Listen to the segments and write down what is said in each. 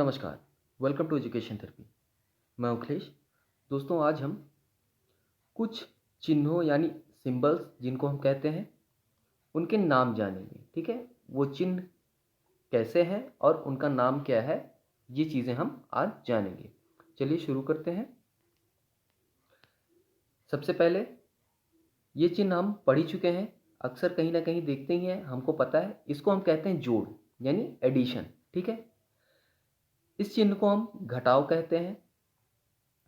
नमस्कार। Welcome to education therapy. मैं अखिलेश। दोस्तों, आज हम कुछ चिन्हों यानी सिंबल्स जिनको हम कहते हैं उनके नाम जानेंगे। ठीक है, वो चिन्ह कैसे हैं और उनका नाम क्या है, ये चीज़ें हम आज जानेंगे। चलिए शुरू करते हैं। सबसे पहले ये चिन्ह हम पढ़ ही चुके हैं, अक्सर कहीं ना कहीं देखते ही हैं, हमको पता है। इसको हम कहते हैं जोड़ यानी एडिशन। ठीक है, इस चिन्ह को हम घटाव कहते हैं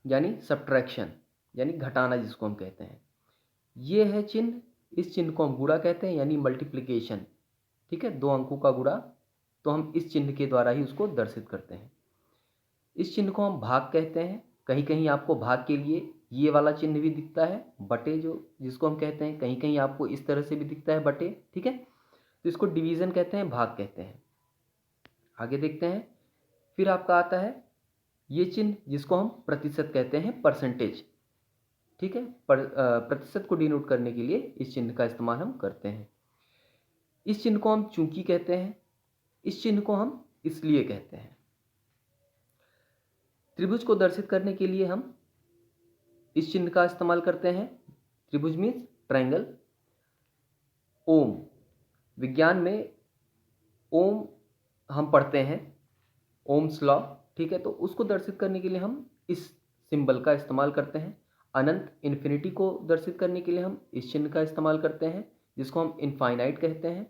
यानी सब्ट्रैक्शन यानी घटाना जिसको हम कहते हैं। ये है चिन्ह। इस चिन्ह को हम गुणा कहते हैं यानी मल्टीप्लिकेशन। ठीक है, दो अंकों का गुणा, तो हम इस चिन्ह के द्वारा ही उसको दर्शित करते हैं। इस चिन्ह को हम भाग कहते हैं। कहीं कहीं आपको भाग के लिए ये वाला चिन्ह भी दिखता है, बटे जो जिसको हम कहते हैं। कहीं कहीं आपको इस तरह से भी दिखता है, बटे। ठीक है, तो इसको डिवीज़न कहते हैं, भाग कहते हैं। आगे देखते हैं। फिर आपका आता है ये चिन्ह जिसको हम प्रतिशत कहते हैं, परसेंटेज। ठीक है, प्रतिशत को डिनोट करने के लिए इस चिन्ह का इस्तेमाल हम करते हैं। इस चिन्ह को हम चूंकि कहते हैं। इस चिन्ह को हम इसलिए कहते हैं। त्रिभुज को दर्शित करने के लिए हम इस चिन्ह का इस्तेमाल करते हैं। त्रिभुज मीन्स ट्रायंगल। ओम, विज्ञान में ओम हम पढ़ते हैं, ओम्स लॉ। ठीक है, तो उसको दर्शित करने के लिए हम इस सिंबल का इस्तेमाल करते हैं। अनंत, इन्फिनिटी को दर्शित करने के लिए हम इस चिन्ह का इस्तेमाल करते हैं जिसको हम इनफाइनाइट कहते हैं।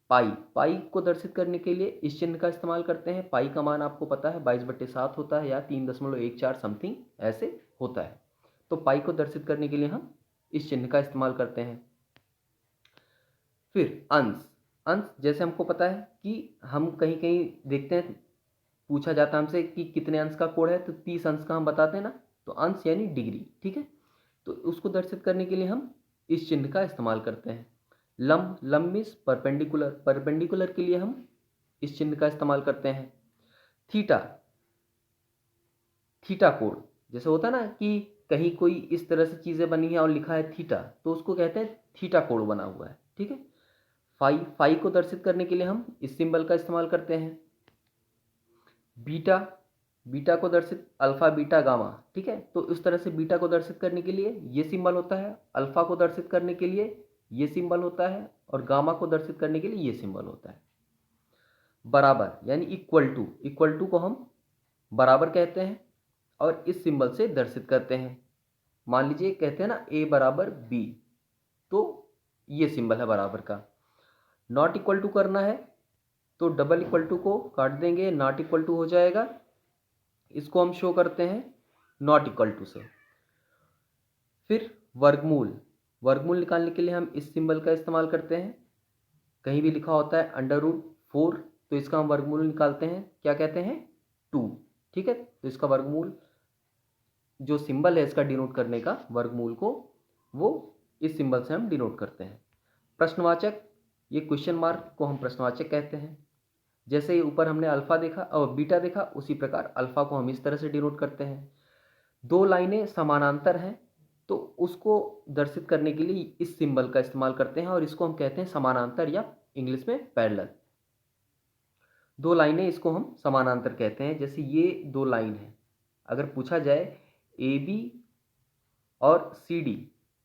पाई, पाई को दर्शित करने के लिए इस चिन्ह का इस्तेमाल करते हैं। पाई का मान आपको पता है 22/7 होता है या 3.14 समथिंग ऐसे होता है। तो पाई को दर्शित करने के लिए हम इस चिन्ह का इस्तेमाल करते हैं। फिर अंश, अंश जैसे हमको पता है कि हम कहीं कहीं देखते हैं, पूछा जाता है हमसे कि कितने अंश का कोण है, तो 30 अंश का हम बताते हैं ना, तो अंश यानी डिग्री। ठीक है, तो उसको दर्शित करने के लिए हम इस चिन्ह का इस्तेमाल करते हैं। लंब, लंब मीन्स परपेंडिकुलर, परपेंडिकुलर के लिए हम इस चिन्ह का इस्तेमाल करते हैं। थीटा, थीटा कोण जैसे होता है ना कि कहीं कोई इस तरह से चीज़ें बनी है और लिखा है थीटा, तो उसको कहते हैं थीटा कोण बना हुआ है। ठीक है, फाई, फाई को दर्शित करने के लिए हम इस सिंबल का इस्तेमाल करते हैं। बीटा, बीटा को दर्शित अल्फा बीटा गामा। ठीक है, तो इस तरह से बीटा को दर्शित करने के लिए ये सिंबल होता है, अल्फा को दर्शित करने के लिए ये सिंबल होता है और गामा को दर्शित करने के लिए ये सिंबल होता है। बराबर यानी इक्वल टू, इक्वल टू को हम बराबर कहते हैं और इस सिंबल से दर्शित करते हैं। मान लीजिए कहते हैं ना a बराबर b, तो ये सिंबल है बराबर का। नॉट इक्वल टू करना है तो डबल इक्वल टू को काट देंगे, नॉट इक्वल टू हो जाएगा। इसको हम शो करते हैं नॉट इक्वल टू से। फिर वर्गमूल, वर्गमूल निकालने के लिए हम इस सिंबल का इस्तेमाल करते हैं। कहीं भी लिखा होता है √4, तो इसका हम वर्गमूल निकालते हैं, क्या कहते हैं, 2। ठीक है, तो इसका वर्गमूल जो सिंबल है इसका डिनोट करने का, वर्गमूल को, वो इस सिंबल से हम डिनोट करते हैं। प्रश्नवाचक, ये क्वेश्चन मार्क को हम प्रश्नवाचक कहते हैं। जैसे ही ऊपर हमने अल्फा देखा और बीटा देखा, उसी प्रकार अल्फा को हम इस तरह से डिनोट करते हैं। दो लाइनें समानांतर हैं तो उसको दर्शित करने के लिए इस सिंबल का इस्तेमाल करते हैं और इसको हम कहते हैं समानांतर या इंग्लिश में पैरेलल। दो लाइनें, इसको हम समानांतर कहते हैं। जैसे ये दो लाइन है, अगर पूछा जाए ए बी और सी डी,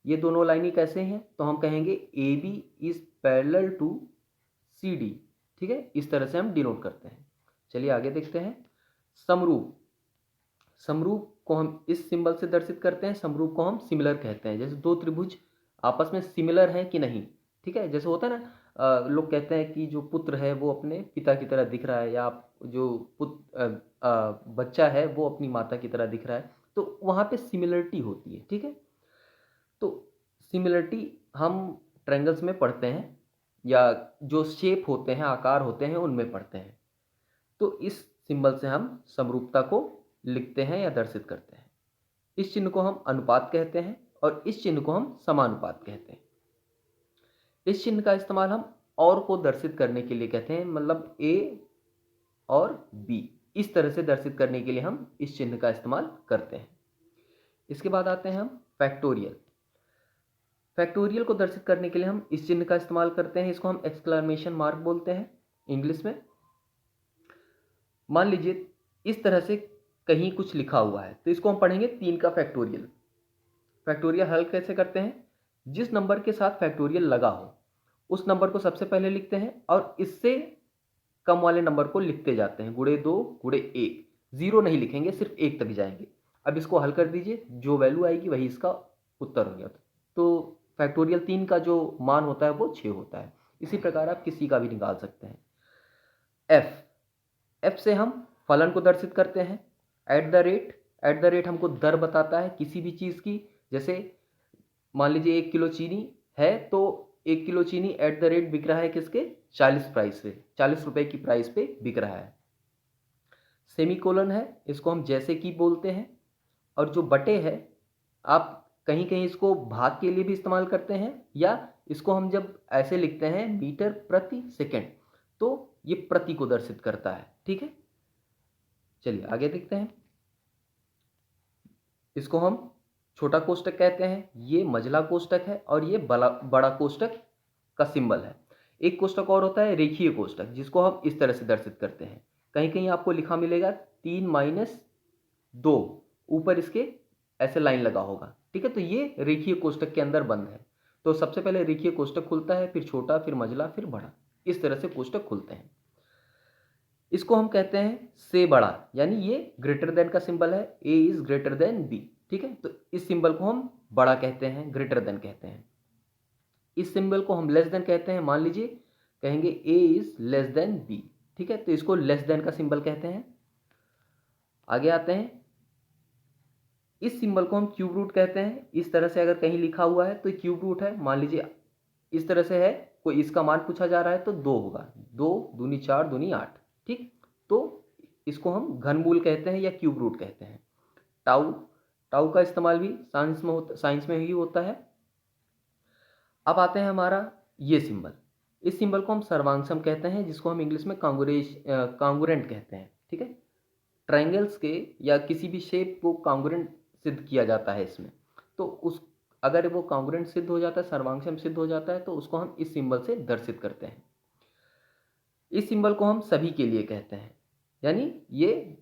ये दोनों लाइनें कैसे हैं, तो हम कहेंगे A B is parallel to C D. ठीक है, इस तरह से हम डिनोट करते हैं। चलिए आगे देखते हैं। समरूप, समरूप को हम इस सिंबल से दर्शित करते हैं। समरूप को हम सिमिलर कहते हैं। जैसे दो त्रिभुज आपस में सिमिलर हैं कि नहीं। ठीक है, जैसे होता है ना, लोग कहते हैं कि जो पुत्र है वो अपने पिता की तरह दिख रहा है, या जो बच्चा है वो अपनी माता की तरह दिख रहा है, तो वहाँ पे सिमिलरिटी होती है। ठीक है, तो सिमिलरिटी हम ट्रायंगल्स में पढ़ते हैं या जो शेप होते हैं, आकार होते हैं, उनमें पढ़ते हैं। तो इस सिंबल से हम समरूपता को लिखते हैं या दर्शित करते हैं। इस चिन्ह को हम अनुपात कहते हैं और इस चिन्ह को हम समानुपात कहते हैं। इस चिन्ह का इस्तेमाल हम और को दर्शित करने के लिए कहते हैं, मतलब a और b, इस तरह से दर्शित करने के लिए हम इस चिन्ह का इस्तेमाल करते हैं। इसके बाद आते हैं हम फैक्टोरियल। फैक्टोरियल को दर्शित करने के लिए हम इस चिन्ह का इस्तेमाल करते हैं। इसको हम एक्सक्लेमेशन मार्क बोलते हैं इंग्लिश में। मान लीजिए इस तरह से कहीं कुछ लिखा हुआ है तो इसको हम पढ़ेंगे 3 का फैक्टोरियल। फैक्टोरियल हल कैसे करते हैं? जिस नंबर के साथ फैक्टोरियल लगा हो उस नंबर को सबसे पहले लिखते हैं और इससे कम वाले नंबर को लिखते जाते हैं, गुणे 2 गुणे 1। जीरो नहीं लिखेंगे, सिर्फ 1 तक जाएंगे। अब इसको हल कर दीजिए, जो वैल्यू आएगी वही इसका उत्तर हो गया। तो फैक्टोरियल 3 का जो मान होता है वो 6 होता है। इसी प्रकार आप किसी का भी निकाल सकते हैं। एफ से हम फलन को दर्शित करते हैं। एट द रेट हमको दर बताता है किसी भी चीज़ की। जैसे मान लीजिए 1 किलो चीनी है तो 1 किलो चीनी एट द रेट बिक रहा है किसके? 40 रुपए की प्राइस पे बिक रहा है। सेमीकोलन है, इसको हम जैसे कि बोलते हैं। और जो बटे है, आप कहीं कहीं इसको भाग के लिए भी इस्तेमाल करते हैं, या इसको हम जब ऐसे लिखते हैं मीटर प्रति सेकेंड तो ये प्रति को दर्शित करता है। ठीक है, चलिए आगे देखते हैं। इसको हम छोटा कोष्टक कहते हैं, ये मझला कोष्टक है और ये बड़ा कोष्टक का सिंबल है। एक कोष्टक और होता है रेखीय कोष्टक, जिसको हम इस तरह से दर्शित करते हैं। कहीं कहीं आपको लिखा मिलेगा 3-2, ऊपर इसके ऐसे लाइन लगा होगा। ठीक है, तो ये रेखीय कोष्टक के अंदर बंद है। तो सबसे पहले रेखीय कोष्टक खुलता है, फिर छोटा, फिर मझला, फिर बड़ा, इस तरह से कोष्टक खुलते हैं। इसको हम कहते हैं से बड़ा, यानी ये ग्रेटर देन का सिंबल है, ए इज ग्रेटर देन बी। ठीक है, तो इस सिंबल को हम बड़ा कहते हैं, ग्रेटर देन कहते हैं। इस सिंबल को हम लेस देन कहते हैं। मान लीजिए कहेंगे ए इज लेस देन बी। ठीक है, तो इसको लेस देन का सिंबल कहते हैं। आगे आते हैं, इस सिंबल को हम क्यूब रूट कहते हैं। इस तरह से अगर कहीं लिखा हुआ है तो क्यूब रूट है। मान लीजिए इस तरह से है, कोई इसका मान पूछा जा रहा है तो 2 होगा, 2 दूनी 4 दूनी 8। ठीक, तो इसको हम घनमूल कहते हैं या क्यूब रूट कहते हैं। टाउ टाउ का इस्तेमाल भी साइंस में ही होता है। अब आते हैं हमारा ये सिंबल। इस सिंबल को हम सर्वांशम कहते हैं, जिसको हम इंग्लिश में कांगुरेंट कहते हैं। ठीक है, ट्रायंगल्स के या किसी भी शेप को कांगुरेंट सिद्ध किया जाता है इसमें। तो उस अगर वो कांगुरेंट सिद्ध हो जाता है, सर्वांशम सिद्ध हो जाता है, तो उसको हम इस सिंबल से दर्शित करते हैं। इस सिंबल को हम सभी के लिए कहते हैं, यानी ये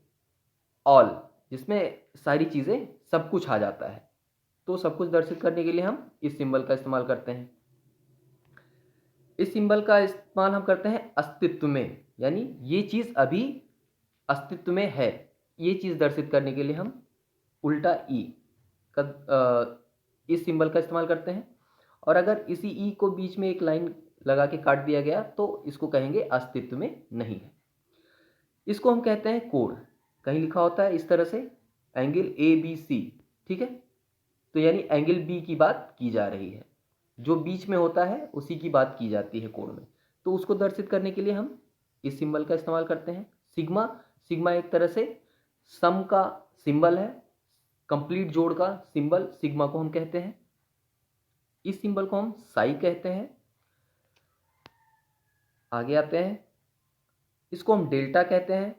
ऑल, जिसमें सारी चीज़ें सब कुछ आ जाता है। तो सब कुछ दर्शित करने के लिए हम इस सिंबल का इस्तेमाल करते हैं। इस सिंबल का इस्तेमाल हम करते हैं अस्तित्व में, यानी ये चीज़ अभी अस्तित्व में है, ये चीज़ दर्शित करने के लिए हम उल्टा ई का इस सिंबल का इस्तेमाल करते हैं। और अगर इसी ई को बीच में एक लाइन लगा के काट दिया गया तो इसको कहेंगे अस्तित्व में नहीं है। इसको हम कहते हैं कोण। कहीं लिखा होता है इस तरह से एंगल ABC। ठीक है, तो यानी एंगल बी की बात की जा रही है, जो बीच में होता है उसी की बात की जाती है कोण में। तो उसको दर्शित करने के लिए हम इस सिंबल का इस्तेमाल करते हैं। सिग्मा एक तरह से सम का सिंबल है, कंप्लीट जोड़ का सिंबल सिग्मा को हम कहते हैं। इस सिंबल को हम साई कहते हैं। आगे आते हैं, इसको हम डेल्टा कहते हैं।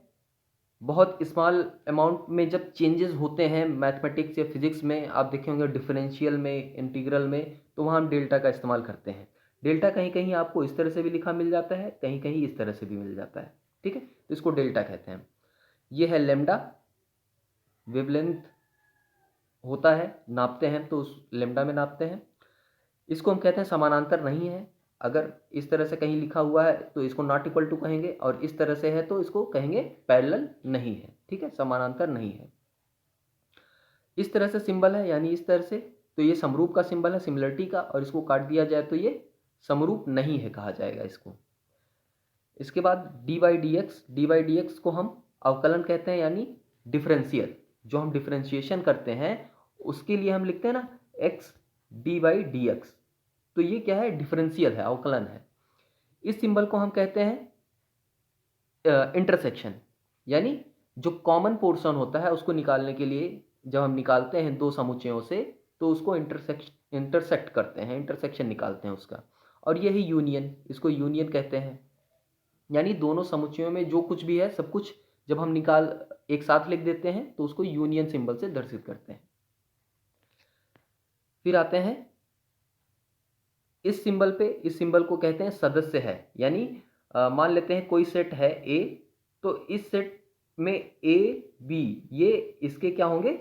बहुत स्मॉल अमाउंट में जब चेंजेस होते हैं मैथमेटिक्स या फिजिक्स में, आप देखे होंगे डिफरेंशियल में, इंटीग्रल में, तो वहाँ हम डेल्टा का इस्तेमाल करते हैं। डेल्टा कहीं कहीं आपको इस तरह से भी लिखा मिल जाता है, कहीं कहीं इस तरह से भी मिल जाता है। ठीक है, तो इसको डेल्टा कहते हैं। ये है लेमडा, वेवलेंथ होता है, नापते हैं तो उस लेमडा में नापते हैं। इसको हम कहते हैं समानांतर नहीं है। अगर इस तरह से कहीं लिखा हुआ है तो इसको नॉट इक्वल टू कहेंगे, और इस तरह से है तो इसको कहेंगे पैरेलल नहीं है। ठीक है, समानांतर नहीं है। इस तरह से सिंबल है, यानी इस तरह से, तो ये समरूप का सिंबल है, सिमिलरिटी का, और इसको काट दिया जाए तो ये समरूप नहीं है कहा जाएगा इसको। इसके बाद dy/dx को हम अवकलन कहते हैं, यानी डिफरेंशियल। जो हम डिफरेंशिएशन करते हैं उसके लिए हम लिखते हैं ना x dy/dx, तो ये क्या है? डिफरेंशियल है, अवकलन है। इस सिंबल को हम कहते हैं इंटरसेक्शन, यानी जो कॉमन पोर्शन होता है उसको निकालने के लिए जब हम निकालते हैं दो समुच्चयों से तो उसको इंटरसेक्ट करते हैं, इंटरसेक्शन निकालते हैं उसका। और ये है यूनियन, इसको यूनियन कहते हैं, यानी दोनों समुच्चयों में जो कुछ भी है सब कुछ जब हम निकाल एक साथ लिख देते हैं तो उसको यूनियन सिंबल से दर्शित करते हैं। फिर आते हैं इस सिंबल पे, इस सिंबल को कहते हैं सदस्य है, यानी मान लेते हैं कोई सेट है ए, तो इस सेट में ए बी ये इसके क्या होंगे,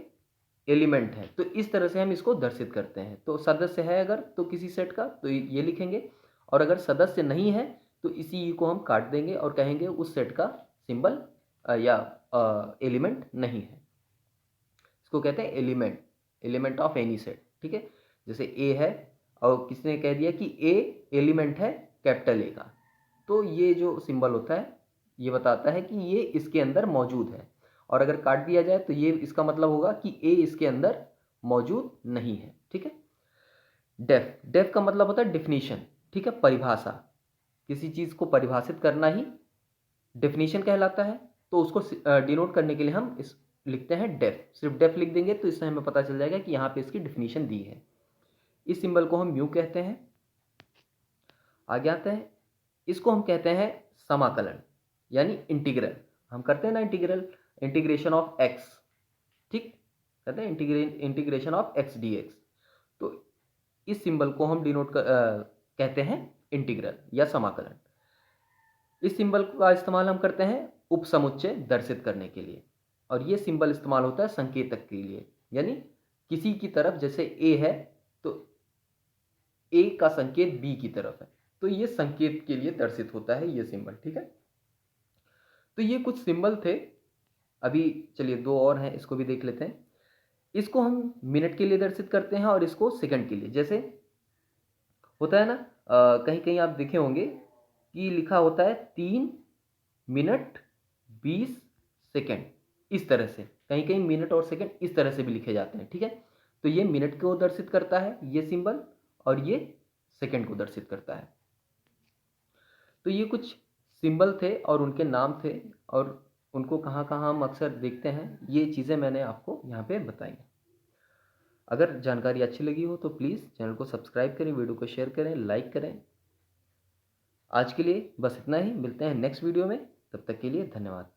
एलिमेंट है। तो इस तरह से हम इसको दर्शित करते हैं। तो सदस्य है अगर तो किसी सेट का तो ये लिखेंगे, और अगर सदस्य नहीं है तो इसी को हम काट देंगे और कहेंगे उस सेट का सिंबल या एलिमेंट नहीं है। इसको कहते हैं element, element of any set. ठीक है, जैसे ए है और किसने कह दिया कि ए एलिमेंट है कैपिटल ए का, तो ये जो सिंबल होता है ये बताता है कि ये इसके अंदर मौजूद है। और अगर काट दिया जाए तो ये इसका मतलब होगा कि ए इसके अंदर मौजूद नहीं है। ठीक है, डेफ, डेफ का मतलब होता है डिफिनीशन। ठीक है, परिभाषा, किसी चीज़ को परिभाषित करना ही डेफिनेशन कहलाता है। तो उसको डिनोट करने के लिए हम इस लिखते हैं डेफ, सिर्फ डेफ लिख देंगे तो इससे हमें पता चल जाएगा कि यहाँ पे इसकी डिफिनीशन दी है। इस सिंबल को हम म्यू कहते हैं। आगे आते हैं, इसको हम कहते हैं समाकलन यानी इंटीग्रल। हम करते हैं ना इंटीग्रल, इंटीग्रेशन ऑफ एक्स, ठीक, कहते हैं integration of x D x. तो इस सिंबल को हम डिनोट कहते हैं इंटीग्रल या समाकलन। इस सिंबल का इस्तेमाल हम करते हैं उपसमुच्चय दर्शित करने के लिए, और ये सिंबल इस्तेमाल होता है संकेतक के लिए, यानी किसी की तरफ, जैसे ए है तो ए का संकेत बी की तरफ है, तो ये संकेत के लिए दर्शित होता है ये सिंबल। ठीक है, तो ये कुछ सिंबल थे। अभी चलिए दो और हैं, इसको भी देख लेते हैं। इसको हम मिनट के लिए दर्शित करते हैं और इसको सेकंड के लिए। जैसे होता है ना, कहीं कहीं आप देखे होंगे कि लिखा होता है 3 मिनट 20 सेकंड, इस तरह से कहीं कहीं मिनट और सेकंड इस तरह से भी लिखे जाते हैं। ठीक है, तो ये मिनट को दर्शित करता है ये सिंबल, और ये सेकंड को दर्शित करता है। तो ये कुछ सिंबल थे और उनके नाम थे, और उनको कहाँ कहाँ हम अक्सर देखते हैं, ये चीज़ें मैंने आपको यहाँ पे बताई। अगर जानकारी अच्छी लगी हो तो प्लीज़ चैनल को सब्सक्राइब करें, वीडियो को शेयर करें, लाइक करें। आज के लिए बस इतना ही, मिलते हैं नेक्स्ट वीडियो में, तब तक के लिए धन्यवाद।